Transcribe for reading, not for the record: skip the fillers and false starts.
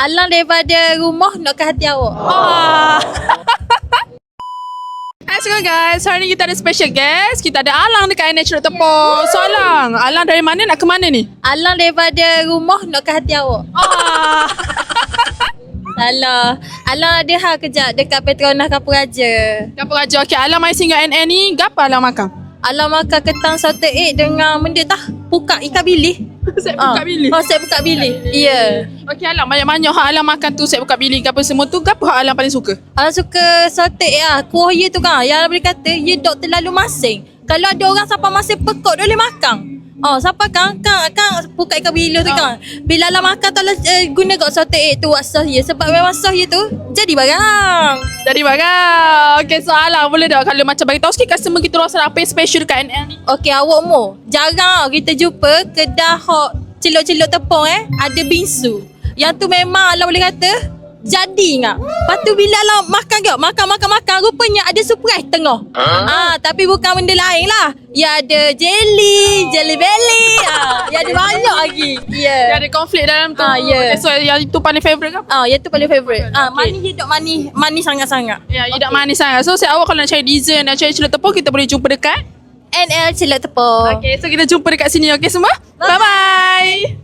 Alang daripada rumah nak ke hati awak. Hai semua guys, hari ni kita ada special guest. Kita ada Alang dekat Natural Tepung. So Alang dari mana nak ke mana ni? Alang daripada rumah nak ke hati awak. Salah. Alang ada hal kejap dekat Petronas Kapur Raja. Kapur Raja. Okey, Alang mai singgah NN ni, gapo Alang makan? Alang makan ketang salted egg dengan benda tah pukat ikan bilis. Set buka bilik. Oh, set buka bilis. Ya. Okey Alang, banyak-banyak hak Alang makan tu, set buka bilik apa semua tu, gapo hak Alang paling suka? Alang suka salted egg lah. Kuah dia tu kan, yang boleh kata, dia dok terlalu masing. Kalau ada orang sampai masing pekok, dia boleh makan. Sampai kan pukat ikan bilis tu kan. Bila Alang makan, tolong guna kat salted egg tu buat sos dia. Sebab memang sos dia tu, jadi barang. Dari barang. Okey, so Alang boleh tak kalau macam bagi tahu sikit customer kita rasa apa yang special dekat NN ni? Okey, awak mu. Jarang kita jumpa kedai hok celok-celok tepung ada bingsu. Yang tu memang Alang boleh kata jadi ngak. Lepas tu bila Alang makan, rupanya ada surprise tengah. Tapi bukan benda lain lah. Ya ada jelly belly. Ya ada banyak lagi. Dia ada konflik dalam tu. Ya. Okay, so yang itu paling favourite ke? Yang tu paling favourite. Manis dia dok manis sangat-sangat. Ya, dia dak manis sangat. So awak kalau nak cari design, nak cari celok tepung, kita boleh jumpa dekat NL Celok Tepung. Okay, so kita jumpa dekat sini. Okay semua? Bye-bye.